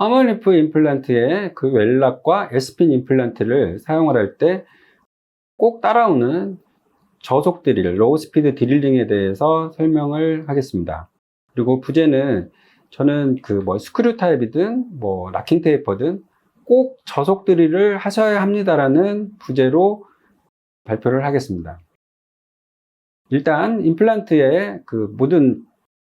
하머니프 임플란트의 그 웰락과 에스핀 임플란트를 사용을 할 때 꼭 따라오는 저속 드릴, 로우 스피드 드릴링에 대해서 설명을 하겠습니다. 그리고 부제는 저는 스크류 타입이든 락킹 테이퍼든 꼭 저속 드릴을 하셔야 합니다라는 부제로 발표를 하겠습니다. 일단 임플란트의 모든,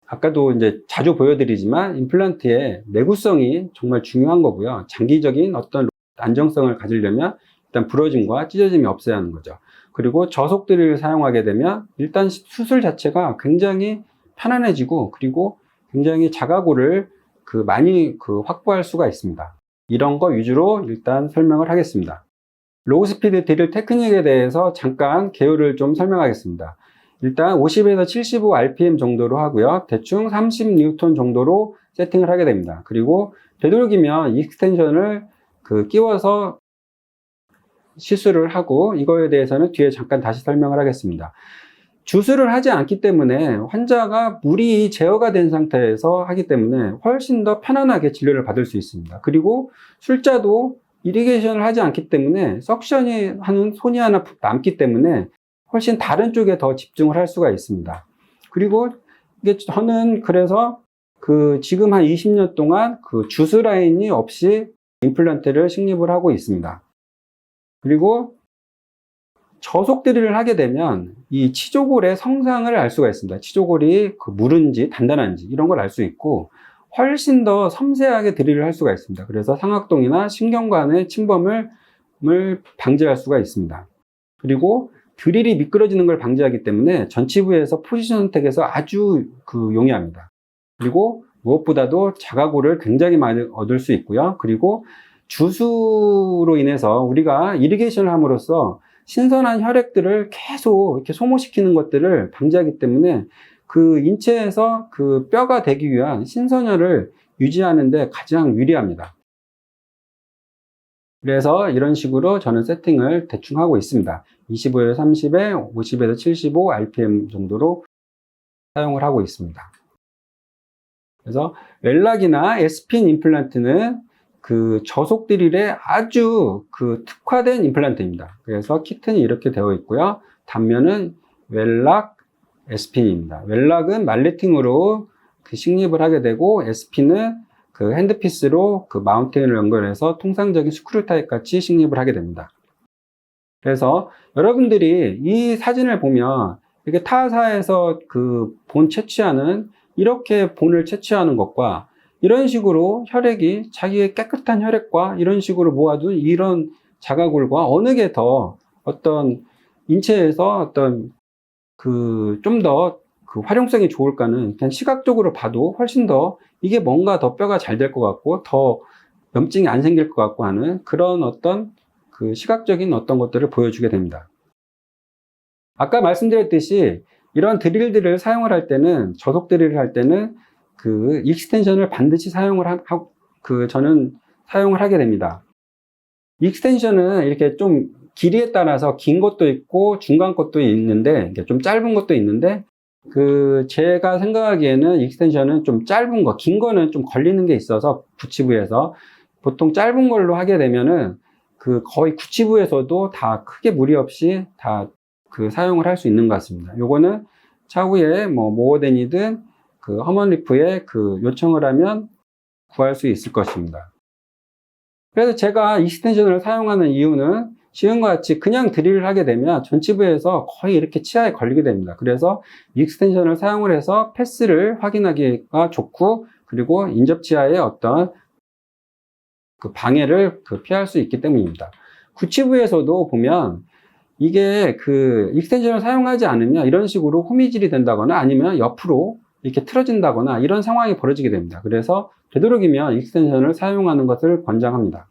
아까도 이제 자주 보여드리지만 임플란트의 내구성이 정말 중요한 거고요. 장기적인 어떤 안정성을 가지려면 일단 부러짐과 찢어짐이 없어야 하는 거죠. 그리고 저속 드릴을 사용하게 되면 일단 수술 자체가 굉장히 편안해지고, 그리고 굉장히 자가골을 많이 확보할 수가 있습니다. 이런 거 위주로 일단 설명을 하겠습니다. 로우 스피드 드릴 테크닉에 대해서 잠깐 개요를 좀 설명하겠습니다. 일단 50에서 75 RPM 정도로 하고요. 대충 30N 정도로 세팅을 하게 됩니다. 그리고 되도록이면 익스텐션을 끼워서 시술을 하고, 이거에 대해서는 뒤에 잠깐 다시 설명을 하겠습니다. 주술을 하지 않기 때문에 환자가 물이 제어가 된 상태에서 하기 때문에 훨씬 더 편안하게 진료를 받을 수 있습니다. 그리고 술자도 이리게이션을 하지 않기 때문에 석션이 하는 손이 하나 남기 때문에 훨씬 다른 쪽에 더 집중을 할 수가 있습니다. 그리고 이게 저는 그래서 지금 한 20년 동안 주스 라인이 없이 임플란트를 식립을 하고 있습니다. 그리고 저속 드릴을 하게 되면 이 치조골의 성상을 알 수가 있습니다. 치조골이 무른지 단단한지 이런 걸 알 수 있고, 훨씬 더 섬세하게 드릴을 할 수가 있습니다. 그래서 상악동이나 신경관의 침범을 방지할 수가 있습니다. 그리고 드릴이 미끄러지는 걸 방지하기 때문에 전치부에서 포지션 선택에서 아주 용이합니다. 그리고 무엇보다도 자가골을 굉장히 많이 얻을 수 있고요. 그리고 주수로 인해서 우리가 이리게이션을 함으로써 신선한 혈액들을 계속 이렇게 소모시키는 것들을 방지하기 때문에 인체에서 뼈가 되기 위한 신선혈을 유지하는 데 가장 유리합니다. 그래서 이런 식으로 저는 세팅을 대충 하고 있습니다. 25에서 30에 50에서 75 RPM 정도로 사용을 하고 있습니다. 그래서 웰락이나 에스핀 임플란트는 저속 드릴에 아주 특화된 임플란트입니다. 그래서 키트는 이렇게 되어 있고요. 단면은 웰락, 에스핀입니다. 웰락은 말레팅으로 식립을 하게 되고, 에스핀은 핸드피스로 마운틴을 연결해서 통상적인 스크류 타입 같이 식립을 하게 됩니다. 그래서 여러분들이 이 사진을 보면 이렇게 타사에서 본 채취하는, 이렇게 본을 채취하는 것과 이런 식으로 혈액이 자기의 깨끗한 혈액과 이런 식으로 모아둔 이런 자가골과 어느 게 더 어떤 인체에서 어떤 좀 더 활용성이 좋을까는 그냥 시각적으로 봐도 훨씬 더 이게 뭔가 더 뼈가 잘 될 것 같고 더 염증이 안 생길 것 같고 하는 그런 어떤 시각적인 어떤 것들을 보여주게 됩니다. 아까 말씀드렸듯이 이런 드릴들을 사용을 할 때는, 저속 드릴을 할 때는 익스텐션을 반드시 저는 사용을 하게 됩니다. 익스텐션은 이렇게 좀 길이에 따라서 긴 것도 있고 중간 것도 있는데, 좀 짧은 것도 있는데, 제가 생각하기에는 익스텐션은 좀 짧은 거, 긴 거는 좀 걸리는 게 있어서 구치부에서 보통 짧은 걸로 하게 되면은 거의 구치부에서도 다 크게 무리 없이 다 사용을 할 수 있는 것 같습니다. 요거는 차후에 모어덴이든 허먼리프에 요청을 하면 구할 수 있을 것입니다. 그래서 제가 익스텐션을 사용하는 이유는 지금과 같이 그냥 드릴을 하게 되면 전치부에서 거의 이렇게 치아에 걸리게 됩니다. 그래서 익스텐션을 사용을 해서 패스를 확인하기가 좋고, 그리고 인접치아의 어떤 방해를 피할 수 있기 때문입니다. 구치부에서도 보면 이게 익스텐션을 사용하지 않으면 이런 식으로 호미질이 된다거나 아니면 옆으로 이렇게 틀어진다거나 이런 상황이 벌어지게 됩니다. 그래서 되도록이면 익스텐션을 사용하는 것을 권장합니다.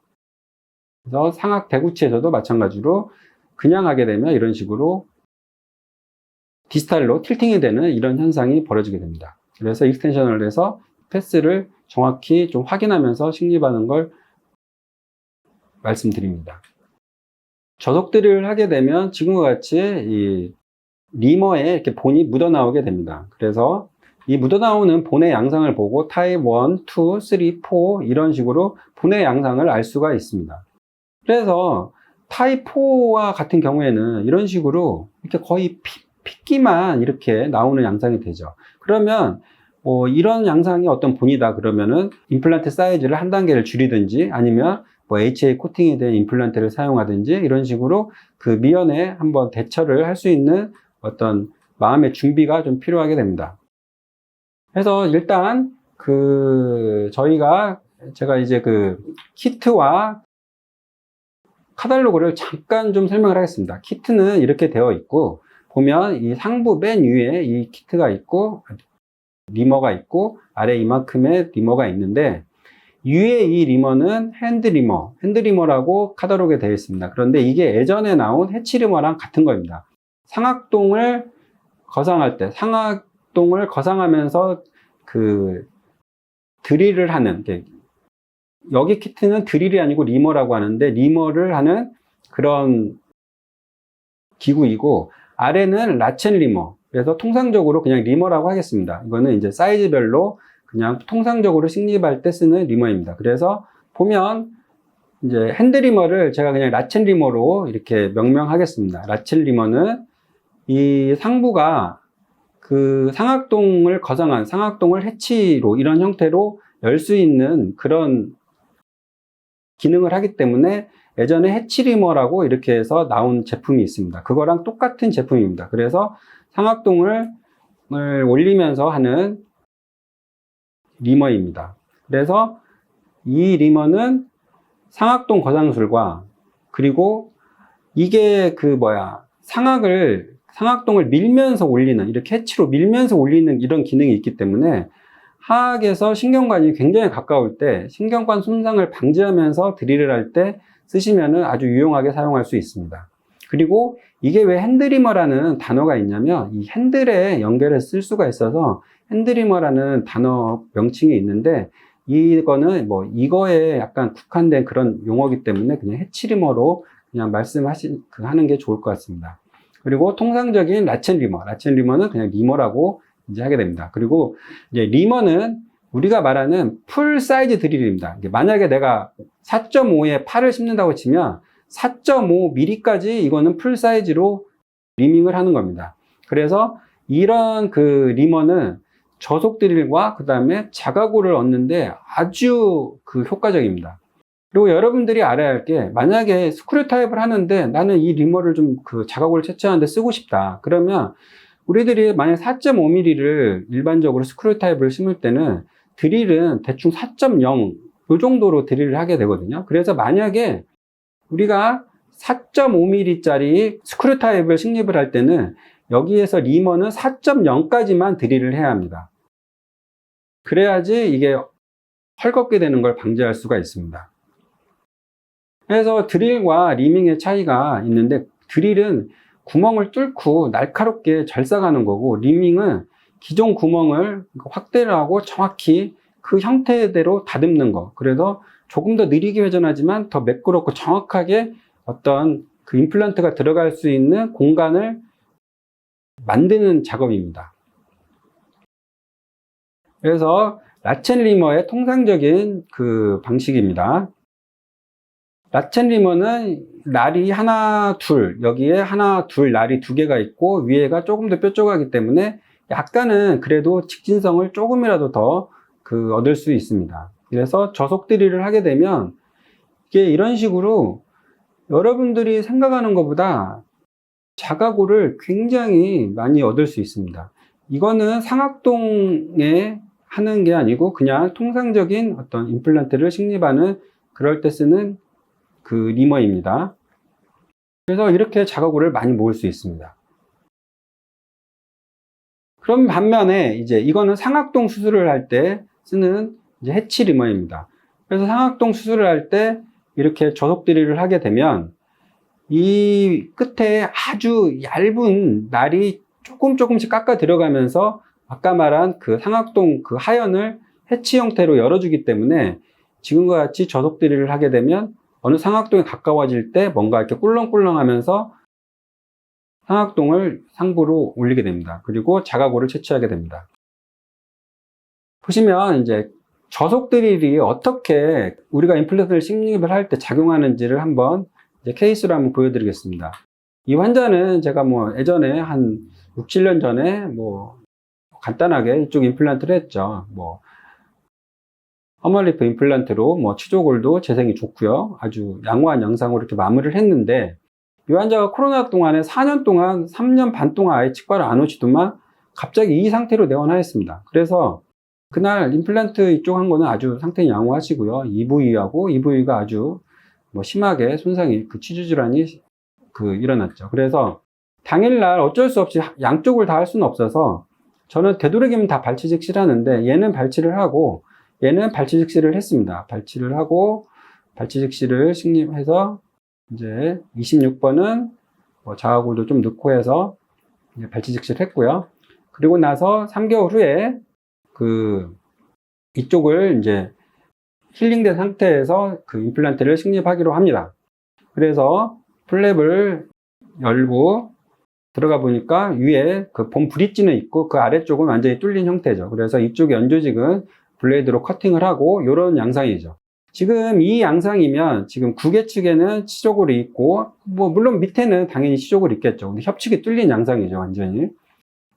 그래서 상악 대구치에서도 마찬가지로 그냥 하게 되면 이런 식으로 디스탈로 틸팅이 되는 이런 현상이 벌어지게 됩니다. 그래서 익스텐션을 해서 패스를 정확히 좀 확인하면서 식립하는 걸 말씀드립니다. 저속 드릴을 하게 되면 지금과 같이 이 리머에 이렇게 본이 묻어 나오게 됩니다. 그래서 이 묻어나오는 본의 양상을 보고 타입 1, 2, 3, 4 이런 식으로 본의 양상을 알 수가 있습니다. 그래서 타입 4와 같은 경우에는 이런 식으로 이렇게 거의 핏기만 이렇게 나오는 양상이 되죠. 그러면 이런 양상이 어떤 본이다 그러면은 임플란트 사이즈를 한 단계를 줄이든지 아니면 HA 코팅에 대한 임플란트를 사용하든지 이런 식으로 그 미연에 한번 대처를 할 수 있는 어떤 마음의 준비가 좀 필요하게 됩니다. 그래서 일단 제가 이제 그 키트와 카탈로그를 잠깐 좀 설명을 하겠습니다. 키트는 이렇게 되어 있고 보면 이 상부 맨 위에 이 키트가 있고 리머가 있고 아래 이만큼의 리머가 있는데 위에 이 리머는 핸드리머라고 카탈로그에 되어 있습니다. 그런데 이게 예전에 나온 해치리머랑 같은 겁니다. 상악동을 거상하면서 그 드릴을 하는, 여기 키트는 드릴이 아니고 리머라고 하는데 리머를 하는 그런 기구이고 아래는 라첸 리머. 그래서 통상적으로 그냥 리머라고 하겠습니다. 이거는 이제 사이즈별로 그냥 통상적으로 식립할 때 쓰는 리머입니다. 그래서 보면 이제 핸드리머를 제가 그냥 라첸 리머로 이렇게 명명하겠습니다. 라첸 리머는 이 상부가 그 상악동을 거상한 상악동을 해치로 이런 형태로 열 수 있는 그런 기능을 하기 때문에 예전에 해치리머라고 이렇게 해서 나온 제품이 있습니다. 그거랑 똑같은 제품입니다. 그래서 상악동을 올리면서 하는 리머입니다. 그래서 이 리머는 상악동 거상술과 그리고 이게 상악동을 밀면서 올리는, 이렇게 해치로 밀면서 올리는 이런 기능이 있기 때문에 하악에서 신경관이 굉장히 가까울 때 신경관 손상을 방지하면서 드릴을 할 때 쓰시면 아주 유용하게 사용할 수 있습니다. 그리고 이게 왜 핸드리머라는 단어가 있냐면 이 핸들에 연결해서 쓸 수가 있어서 핸드리머라는 단어 명칭이 있는데 이거는 이거에 약간 국한된 그런 용어이기 때문에 그냥 해치리머로 그냥 하는 게 좋을 것 같습니다. 그리고 통상적인 라첸리머는 그냥 리머라고 이제 하게 됩니다. 그리고 이제 리머는 우리가 말하는 풀 사이즈 드릴입니다. 만약에 내가 4.5에 팔을 심는다고 치면 4.5mm까지 이거는 풀 사이즈로 리밍을 하는 겁니다. 그래서 이런 그 리머는 저속 드릴과 그 다음에 자가고를 얻는데 아주 효과적입니다. 그리고 여러분들이 알아야 할 게 만약에 스크류 타입을 하는데 나는 이 리머를 좀 자가고를 채취하는데 쓰고 싶다. 그러면 우리들이 만약 4.5mm를 일반적으로 스크류 타입을 심을 때는 드릴은 대충 4.0 이 정도로 드릴을 하게 되거든요. 그래서 만약에 우리가 4.5mm짜리 스크류 타입을 식립을 할 때는 여기에서 리머는 4.0까지만 드릴을 해야 합니다. 그래야지 이게 헐겁게 되는 걸 방지할 수가 있습니다. 그래서 드릴과 리밍의 차이가 있는데 드릴은 구멍을 뚫고 날카롭게 절삭하는 거고 리밍은 기존 구멍을 확대를 하고 정확히 그 형태대로 다듬는 거. 그래서 조금 더 느리게 회전하지만 더 매끄럽고 정확하게 어떤 그 임플란트가 들어갈 수 있는 공간을 만드는 작업입니다. 그래서 라첸 리머의 통상적인 그 방식입니다. 라첸 리머는 날이 하나, 둘, 여기에 하나, 둘, 날이 두 개가 있고 위에가 조금 더 뾰족하기 때문에 약간은 그래도 직진성을 조금이라도 더 얻을 수 있습니다. 그래서 저속 드릴을 하게 되면 이게 이런 식으로 여러분들이 생각하는 것보다 자가고를 굉장히 많이 얻을 수 있습니다. 이거는 상악동에 하는 게 아니고 그냥 통상적인 어떤 임플란트를 식립하는 그럴 때 쓰는 그 리머입니다. 그래서 이렇게 자가고를 많이 모을 수 있습니다. 그럼 반면에 이제 이거는 상악동 수술을 할 때 쓰는 이제 해치 리머입니다. 그래서 상악동 수술을 할 때 이렇게 저속 드릴을 하게 되면 이 끝에 아주 얇은 날이 조금씩 깎아 들어가면서 아까 말한 그 상악동 그 하연을 해치 형태로 열어주기 때문에 지금과 같이 저속 드릴을 하게 되면 어느 상악동에 가까워질 때 뭔가 이렇게 꿀렁꿀렁 하면서 상악동을 상부로 올리게 됩니다. 그리고 자가고를 채취하게 됩니다. 보시면 이제 저속 드릴이 어떻게 우리가 임플란트를 식립을 할 때 작용하는지를 한번 이제 케이스로 한번 보여드리겠습니다. 이 환자는 제가 뭐 예전에 한 6, 7년 전에 뭐 간단하게 이쪽 임플란트를 했죠. 뭐 허멀리프 임플란트로 뭐 치조골도 재생이 좋고요. 아주 양호한 영상으로 이렇게 마무리를 했는데, 이 환자가 코로나 동안에 4년 동안, 3년 반 동안 아예 치과를 안 오시더만 갑자기 이 상태로 내원하였습니다. 그래서 그날 임플란트 이쪽 한 거는 아주 상태는 양호하시고요. EV하고 EV가 아주 뭐 심하게 손상이, 그 치주 질환이 일어났죠. 그래서 당일날 어쩔 수 없이 양쪽을 다 할 수는 없어서 저는 되도록이면 다 발치 직시를 하는데, 얘는 발치를 하고 얘는 발치 직시를 했습니다. 발치를 하고 발치 직시를 식립해서 이제 26번은 뭐 자가골도 좀 넣고 해서 이제 발치 직시를 했고요. 그리고 나서 3개월 후에 이쪽을 이제 힐링된 상태에서 그 임플란트를 식립하기로 합니다. 그래서 플랩을 열고 들어가 보니까 위에 그 본 브릿지는 있고 그 아래쪽은 완전히 뚫린 형태죠. 그래서 이쪽 연조직은 블레이드로 커팅을 하고 이런 양상이죠. 지금 이 양상이면 지금 구개 측에는 치조골이 있고, 뭐 물론 밑에는 당연히 치조골이 있겠죠. 근데 협측이 뚫린 양상이죠, 완전히.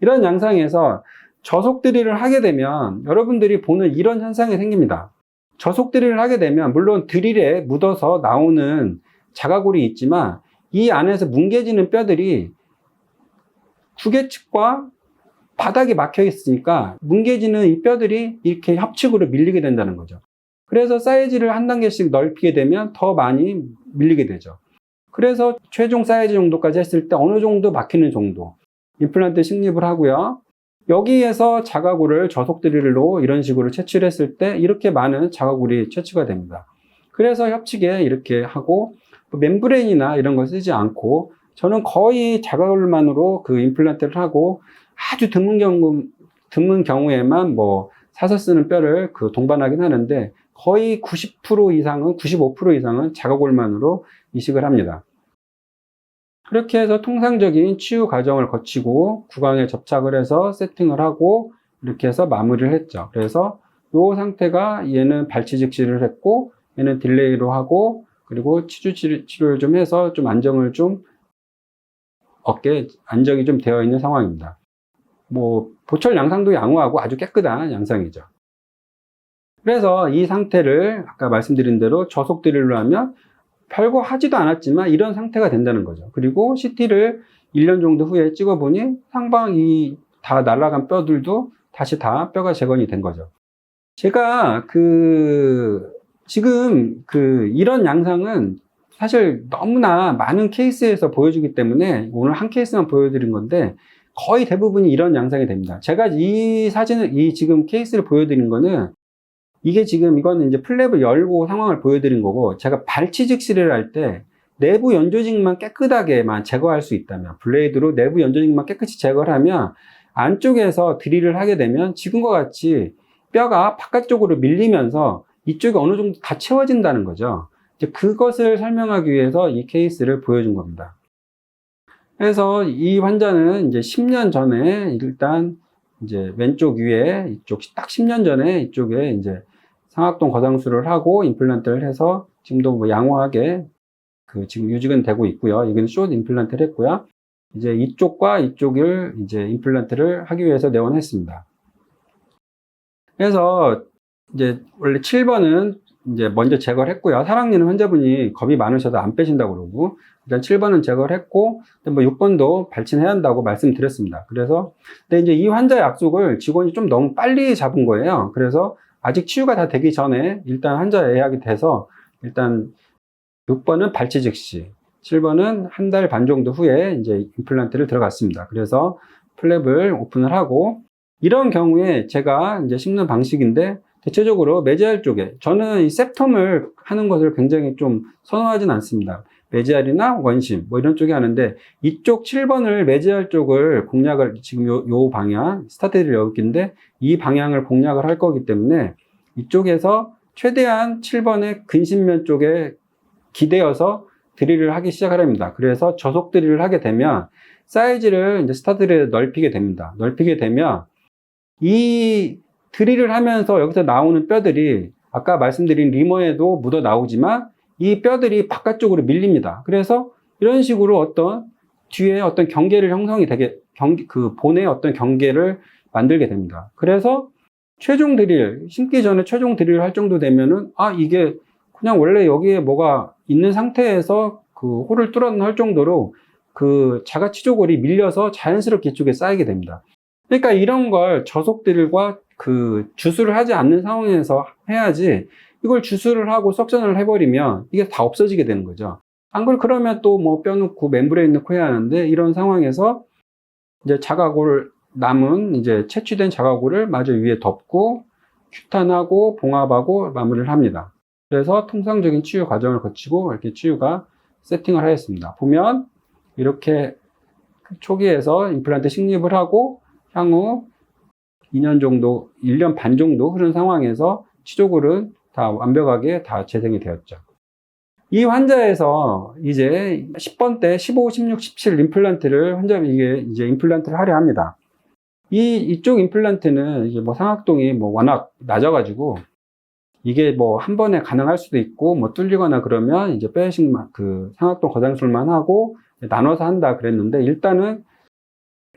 이런 양상에서 저속 드릴을 하게 되면 여러분들이 보는 이런 현상이 생깁니다. 저속 드릴을 하게 되면 물론 드릴에 묻어서 나오는 자가골이 있지만 이 안에서 뭉개지는 뼈들이 구개측과 바닥이 막혀 있으니까 뭉개지는 이 뼈들이 이렇게 협측으로 밀리게 된다는 거죠. 그래서 사이즈를 한 단계씩 넓히게 되면 더 많이 밀리게 되죠. 그래서 최종 사이즈 정도까지 했을 때 어느 정도 막히는 정도 임플란트 식립을 하고요. 여기에서 자가골을 저속 드릴로 이런 식으로 채취를 했을 때 이렇게 많은 자가골이 채취가 됩니다. 그래서 협측에 이렇게 하고 멤브레인이나 이런 걸 쓰지 않고 저는 거의 자가골만으로 그 임플란트를 하고 아주 드문 경우에만 뭐 사서 쓰는 뼈를 동반하긴 하는데 거의 90% 이상은, 95% 이상은 자가골만으로 이식을 합니다. 그렇게 해서 통상적인 치유 과정을 거치고 구강에 접착을 해서 세팅을 하고 이렇게 해서 마무리를 했죠. 그래서 이 상태가 얘는 발치 직시를 했고 얘는 딜레이로 하고 그리고 치주 치료를 좀 해서 좀 안정을 좀 어깨에 안정이 좀 되어 있는 상황입니다. 뭐 보철 양상도 양호하고 아주 깨끗한 양상이죠. 그래서 이 상태를 아까 말씀드린 대로 저속 드릴로 하면 별거 하지도 않았지만 이런 상태가 된다는 거죠. 그리고 CT를 1년 정도 후에 찍어보니 상방이 다 날아간 뼈들도 다시 다 뼈가 재건이 된 거죠. 제가 지금 이런 양상은 사실 너무나 많은 케이스에서 보여주기 때문에 오늘 한 케이스만 보여드린 건데 거의 대부분이 이런 양상이 됩니다. 제가 이 지금 케이스를 보여드린 거는 이거는 이제 플랩을 열고 상황을 보여드린 거고, 제가 발치 직시를 할 때 내부 연조직만 깨끗하게만 제거할 수 있다면, 블레이드로 내부 연조직만 깨끗이 제거를 하면 안쪽에서 드릴을 하게 되면 지금과 같이 뼈가 바깥쪽으로 밀리면서 이쪽이 어느 정도 다 채워진다는 거죠. 이제 그것을 설명하기 위해서 이 케이스를 보여준 겁니다. 그래서 이 환자는 이제 10년 전에 일단 이제 왼쪽 위에 이쪽 딱 10년 전에 이쪽에 이제 상악동 거상술을 하고 임플란트를 해서 지금도 뭐 양호하게 지금 유직은 되고 있고요. 이건 숏 임플란트를 했고요. 이제 이쪽과 이쪽을 이제 임플란트를 하기 위해서 내원했습니다. 그래서 이제 원래 7번은 이제 먼저 제거를 했고요. 사랑니는 환자분이 겁이 많으셔서 안 빼신다고 그러고, 일단 7번은 제거를 했고, 뭐 6번도 발치해야 한다고 말씀드렸습니다. 그래서, 근데 이제 이 환자 약속을 직원이 좀 너무 빨리 잡은 거예요. 그래서 아직 치유가 다 되기 전에 일단 환자 예약이 돼서 일단 6번은 발치 즉시, 7번은 한 달 반 정도 후에 이제 임플란트를 들어갔습니다. 그래서 플랩을 오픈을 하고, 이런 경우에 제가 이제 심는 방식인데, 대체적으로 메지알 쪽에, 저는 이 septum을 하는 것을 굉장히 좀 선호하진 않습니다. 메지알이나 원심, 뭐 이런 쪽에 하는데, 이쪽 7번을 메지알 쪽을 공략을, 지금 요 방향, 스타트를 여기인데, 이 방향을 공략을 할 거기 때문에, 이쪽에서 최대한 7번의 근심면 쪽에 기대어서 드릴을 하기 시작하랍니다. 그래서 저속 드릴을 하게 되면, 사이즈를 이제 스타트를 넓히게 됩니다. 넓히게 되면, 이 드릴을 하면서 여기서 나오는 뼈들이 아까 말씀드린 리머에도 묻어 나오지만 이 뼈들이 바깥쪽으로 밀립니다. 그래서 이런 식으로 어떤 뒤에 어떤 경계를 형성이 되게 그 본의 어떤 경계를 만들게 됩니다. 그래서 최종 드릴, 심기 전에 최종 드릴을 할 정도 되면은 이게 그냥 원래 여기에 뭐가 있는 상태에서 그 홀을 뚫어놓은 할 정도로 그 자가 치조골이 밀려서 자연스럽게 이쪽에 쌓이게 됩니다. 그러니까 이런 걸 저속 드릴과 그 주술을 하지 않는 상황에서 해야지, 이걸 주술을 하고 석션을 해버리면 이게 다 없어지게 되는 거죠. 안 그러면 또 뭐 뼈 넣고 멤브레인 넣고 해야 하는데, 이런 상황에서 이제 자가골 남은 이제 채취된 자가골을 마저 위에 덮고 규탄하고 봉합하고 마무리를 합니다. 그래서 통상적인 치유 과정을 거치고 이렇게 치유가 세팅을 하였습니다. 보면 이렇게 초기에서 임플란트 식립을 하고 향후 2년 정도, 1년 반 정도 흐른 상황에서 치조골은 다 완벽하게 다 재생이 되었죠. 이 환자에서 이제 10번 때 15, 16, 17 임플란트를 이게 이제 임플란트를 하려 합니다. 이쪽 임플란트는 이게 뭐 상악동이 뭐 워낙 낮아가지고 이게 뭐 한 번에 가능할 수도 있고 뭐 뚫리거나 그러면 이제 뼈이식만 그 상악동 거장술만 하고 나눠서 한다 그랬는데, 일단은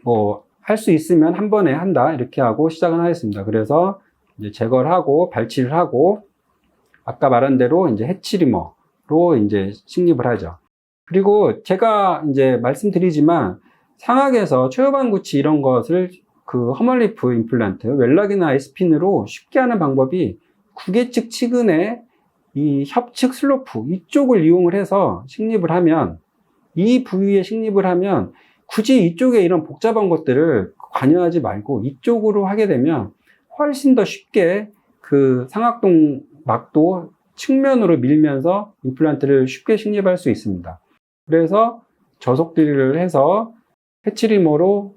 뭐 할 수 있으면 한 번에 한다 이렇게 하고 시작은 하였습니다. 그래서 이제 제거를 하고 발치를 하고 아까 말한 대로 이제 해치리머로 이제 식립을 하죠. 그리고 제가 이제 말씀드리지만 상악에서 최후방 구치 이런 것을 그 허멀리프 임플란트, 웰락이나 에스핀으로 쉽게 하는 방법이 구개측 치근의 이 협측 슬로프 이쪽을 이용을 해서 식립을 하면, 이 부위에 식립을 하면 굳이 이쪽에 이런 복잡한 것들을 관여하지 말고 이쪽으로 하게 되면 훨씬 더 쉽게 그 상악동 막도 측면으로 밀면서 임플란트를 쉽게 식립할 수 있습니다. 그래서 저속 드릴을 해서 해치리머로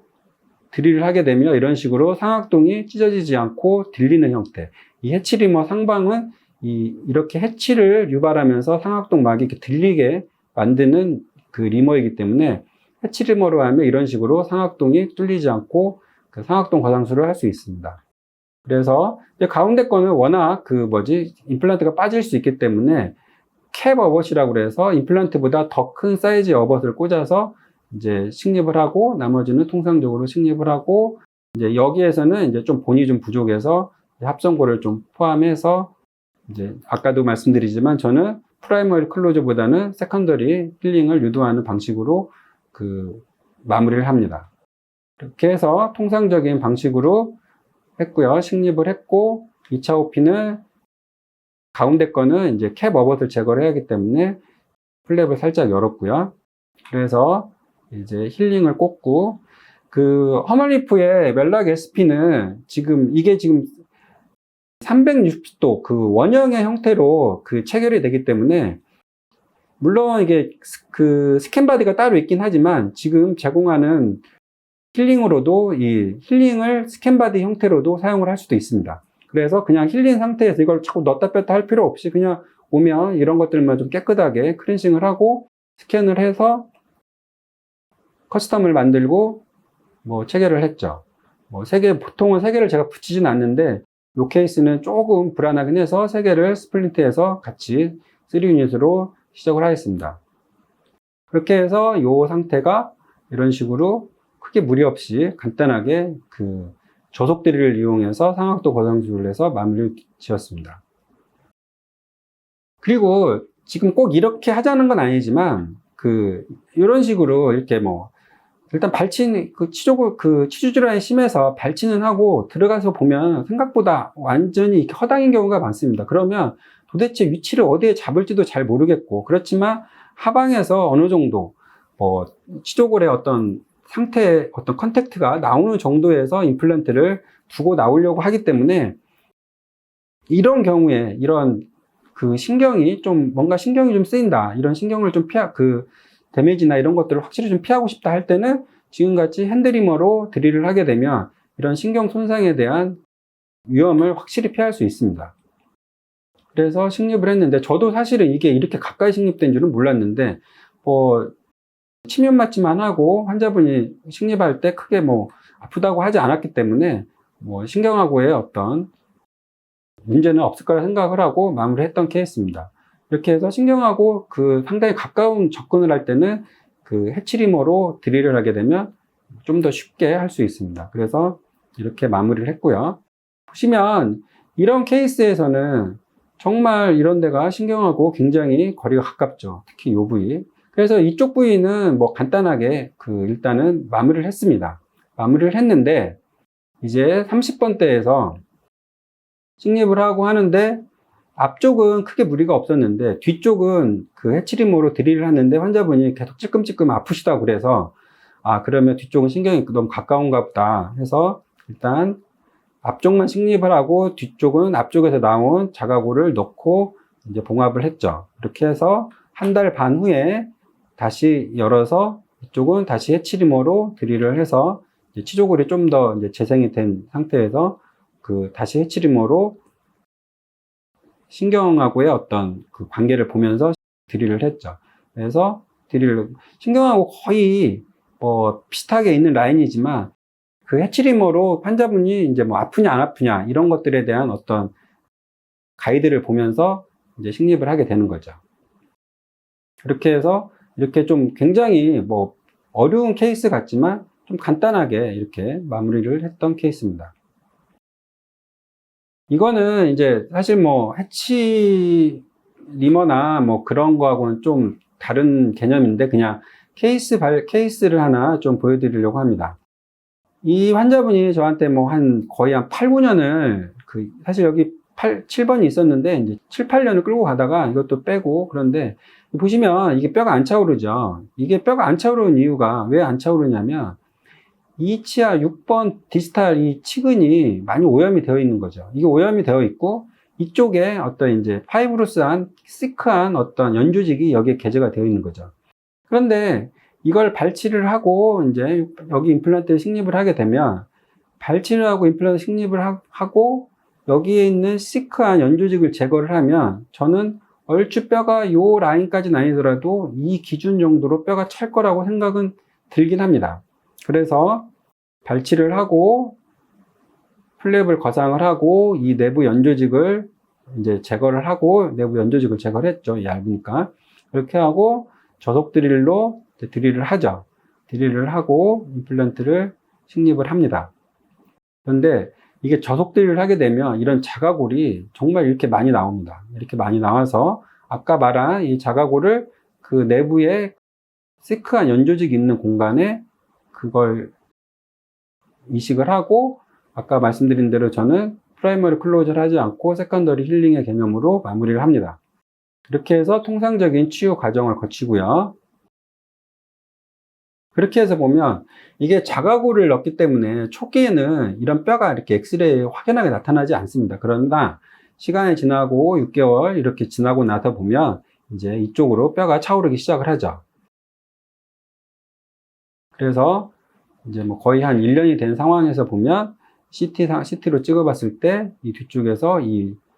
드릴을 하게 되면 이런 식으로 상악동이 찢어지지 않고 들리는 형태. 이 해치리머 상방은 이렇게 해치를 유발하면서 상악동 막이 이렇게 들리게 만드는 그 리머이기 때문에 해치리머로 하면 이런 식으로 상악동이 뚫리지 않고 그 상악동 거상술을 할 수 있습니다. 그래서 이제 가운데 거는 워낙 임플란트가 빠질 수 있기 때문에 캡 어벗이라고 그래서 임플란트보다 더 큰 사이즈의 어벗을 꽂아서 이제 식립을 하고, 나머지는 통상적으로 식립을 하고, 이제 여기에서는 이제 좀 본이 좀 부족해서 합성골을 좀 포함해서 이제 아까도 말씀드리지만 저는 프라이머리 클로저보다는 세컨더리 힐링을 유도하는 방식으로 그 마무리를 합니다. 이렇게 해서 통상적인 방식으로 했고요. 식립을 했고, 2차 오피는 가운데 거는 이제 캡 어벗을 제거를 해야 하기 때문에 플랩을 살짝 열었고요. 그래서 이제 힐링을 꽂고, 그 허멀리프의 웰락 SP는 이게 지금 360도 그 원형의 형태로 그 체결이 되기 때문에, 물론 이게 그 스캔 바디가 따로 있긴 하지만 지금 제공하는 힐링으로도 이 힐링을 스캔 바디 형태로도 사용을 할 수도 있습니다. 그래서 그냥 힐링 상태에서 이걸 자꾸 넣었다 뺐다 할 필요 없이 그냥 오면 이런 것들만 좀 깨끗하게 클렌싱을 하고 스캔을 해서 커스텀을 만들고 뭐 체결을 했죠. 보통은 3개를 제가 붙이진 않는데 이 케이스는 조금 불안하긴 해서 3개를 스플린트해서 같이 3유닛으로 시작을 하겠습니다. 그렇게 해서 이 상태가 이런 식으로 크게 무리 없이 간단하게 그 저속 드릴을 이용해서 상악도 거상술을 해서 마무리를 지었습니다. 그리고 지금 꼭 이렇게 하자는 건 아니지만 이런 식으로 이렇게 일단 치주 질환이 심해서 발치는 하고 들어가서 보면 생각보다 완전히 이렇게 허당인 경우가 많습니다. 그러면 도대체 위치를 어디에 잡을지도 잘 모르겠고, 그렇지만 하방에서 어느 정도 치조골의 어떤 상태의 어떤 컨택트가 나오는 정도에서 임플란트를 두고 나오려고 하기 때문에, 이런 경우에 이런 신경이 좀 쓰인다, 이런 신경을 좀 데미지나 이런 것들을 확실히 좀 피하고 싶다 할 때는 지금같이 핸드리머로 드릴을 하게 되면 이런 신경 손상에 대한 위험을 확실히 피할 수 있습니다. 그래서 식립을 했는데, 저도 사실은 이게 이렇게 가까이 식립된 줄은 몰랐는데, 침연 맞지만 하고 환자분이 식립할 때 크게 아프다고 하지 않았기 때문에 뭐 신경하고의 어떤 문제는 없을 거라 생각을 하고 마무리했던 케이스입니다. 이렇게 해서 신경하고 그 상당히 가까운 접근을 할 때는 그 해치리머로 드릴을 하게 되면 좀 더 쉽게 할 수 있습니다. 그래서 이렇게 마무리를 했고요. 보시면 이런 케이스에서는 정말 이런 데가 신경하고 굉장히 거리가 가깝죠. 특히 이 부위. 그래서 이쪽 부위는 뭐 간단하게 일단은 마무리를 했습니다. 마무리를 했는데 이제 30번대에서 식립을 하고 하는데 앞쪽은 크게 무리가 없었는데 뒤쪽은 그 해치리모로 드릴을 하는데 환자분이 계속 찔끔찔끔 아프시다고 그래서 그러면 뒤쪽은 신경이 너무 가까운가 보다 해서 일단 앞쪽만 식립을 하고 뒤쪽은 앞쪽에서 나온 자가고를 넣고 이제 봉합을 했죠. 이렇게 해서 한 달 반 후에 다시 열어서 이쪽은 다시 해치리모로 드릴을 해서 이제 치조골이 좀 더 이제 재생이 된 상태에서 다시 해치리모로 신경하고의 어떤 그 관계를 보면서 드릴을 했죠. 그래서 신경하고 거의 뭐 비슷하게 있는 라인이지만 그 해치리모로 환자분이 이제 뭐 아프냐 안 아프냐 이런 것들에 대한 어떤 가이드를 보면서 이제 식립을 하게 되는 거죠. 그렇게 해서 이렇게 좀 굉장히 뭐 어려운 케이스 같지만 좀 간단하게 이렇게 마무리를 했던 케이스입니다. 이거는 이제 사실 뭐 해치리머나 뭐 그런 거하고는 좀 다른 개념인데 그냥 케이스를 하나 좀 보여드리려고 합니다. 이 환자분이 저한테 뭐 거의 한 8, 9년을 사실 여기 7번이 있었는데 이제 7, 8년을 끌고 가다가 이것도 빼고 그런데 보시면 이게 뼈가 안 차오르죠. 이게 뼈가 안 차오르는 이유가 왜 안 차오르냐면 이 치아 6번 디스탈 이 치근이 많이 오염이 되어 있는 거죠. 이게 오염이 되어 있고 이쪽에 어떤 이제 파이브로스한 시크한 어떤 연조직이 여기에 개재가 되어 있는 거죠. 그런데 이걸 발치를 하고 이제 여기 임플란트를 식립을 하게 되면 발치를 하고 임플란트 식립을 하고 여기에 있는 시크한 연조직을 제거를 하면 저는 얼추 뼈가 요 라인까지는 아니더라도 이 기준 정도로 뼈가 찰 거라고 생각은 들긴 합니다. 그래서 발치를 하고 플랩을 거상을 하고 이 내부 연조직을 이제 제거를 하고 내부 연조직을 제거를 했죠. 얇으니까. 그렇게 하고 저속 드릴로 드릴을 하죠. 드릴을 하고 임플란트를 식립을 합니다. 그런데 이게 저속 드릴을 하게 되면 이런 자가골이 정말 이렇게 많이 나옵니다. 이렇게 많이 나와서 아까 말한 이 자가골을 그 내부에 시크한 연조직이 있는 공간에 그걸 이식을 하고 아까 말씀드린 대로 저는 프라이머리 클로저를 하지 않고 세컨더리 힐링의 개념으로 마무리를 합니다. 이렇게 해서 통상적인 치유 과정을 거치고요. 그렇게 해서 보면 이게 자가골을 넣기 때문에 초기에는 이런 뼈가 이렇게 엑스레이에 확연하게 나타나지 않습니다. 그러나 시간이 지나고 6개월 이렇게 지나고 나서 보면 이제 이쪽으로 뼈가 차오르기 시작을 하죠. 그래서 이제 뭐 거의 한 1년이 된 상황에서 보면 CT로 찍어봤을 때 이 뒤쪽에서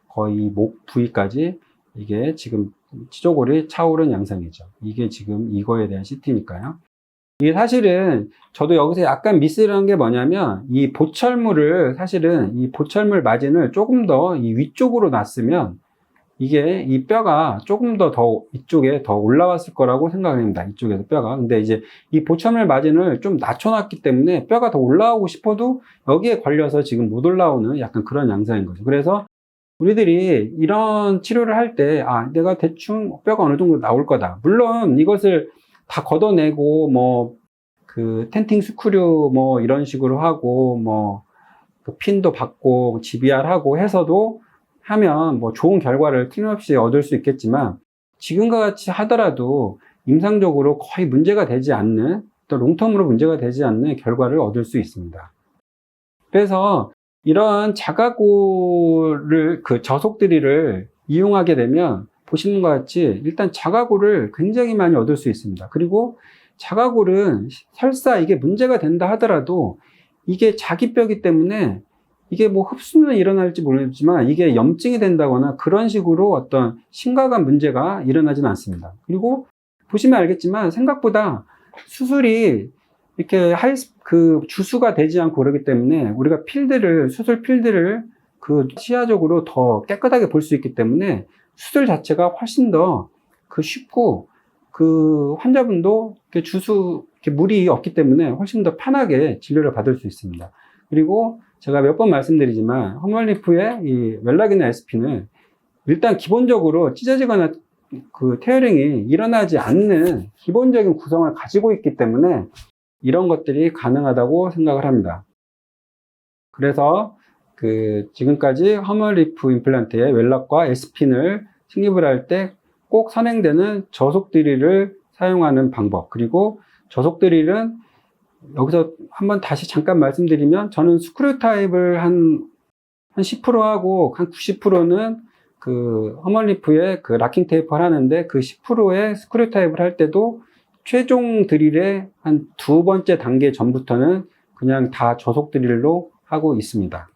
거의 목 부위까지 이게 지금 치조골이 차오른 양상이죠. 이게 지금 이거에 대한 CT니까요. 이게 사실은 저도 여기서 약간 미스를 한 게 뭐냐면 이 보철물을 사실은 이 보철물 마진을 조금 더 이 위쪽으로 놨으면 이게 이 뼈가 조금 더 이쪽에 더 올라왔을 거라고 생각합니다. 이쪽에서 뼈가. 근데 이제 이 보철물 마진을 좀 낮춰놨기 때문에 뼈가 더 올라오고 싶어도 여기에 걸려서 지금 못 올라오는 약간 그런 양상인 거죠. 그래서 우리들이 이런 치료를 할 때, 내가 대충 뼈가 어느 정도 나올 거다. 물론 이것을 다 걷어내고, 텐팅 스크류, 이런 식으로 하고, 그 핀도 받고, GBR 하고 해서도 하면 좋은 결과를 틀림없이 얻을 수 있겠지만 지금과 같이 하더라도 임상적으로 거의 문제가 되지 않는 또 롱텀으로 문제가 되지 않는 결과를 얻을 수 있습니다. 그래서 이런 자가골을 저속 드릴을 이용하게 되면 보시는 것 같이 일단 자가골을 굉장히 많이 얻을 수 있습니다. 그리고 자가골은 설사 이게 문제가 된다 하더라도 이게 자기 뼈이기 때문에 이게 흡수는 일어날지 모르겠지만 이게 염증이 된다거나 그런 식으로 어떤 심각한 문제가 일어나지는 않습니다. 그리고 보시면 알겠지만 생각보다 수술이 이렇게 그 주수가 되지 않고 그러기 때문에 우리가 수술 필드를 그 시야적으로 더 깨끗하게 볼 수 있기 때문에 수술 자체가 훨씬 더 쉽고 그 환자분도 이렇게 물이 없기 때문에 훨씬 더 편하게 진료를 받을 수 있습니다. 그리고 제가 몇 번 말씀드리지만 허멀리프의 이 웰락이나 SP는 일단 기본적으로 찢어지거나 그 테어링이 일어나지 않는 기본적인 구성을 가지고 있기 때문에 이런 것들이 가능하다고 생각을 합니다. 그래서 지금까지 허멀리프 임플란트의 웰락과 SPN을 식립을 할 때 꼭 선행되는 저속 드릴을 사용하는 방법, 그리고 저속 드릴은 여기서 한번 다시 잠깐 말씀드리면 저는 스크류 타입을 한 10%하고 한 90%는 그 허멀리프의 그 락킹 테이프를 하는데 그 10%의 스크류 타입을 할 때도 최종 드릴의 한 2번째 단계 전부터는 그냥 다 저속 드릴로 하고 있습니다.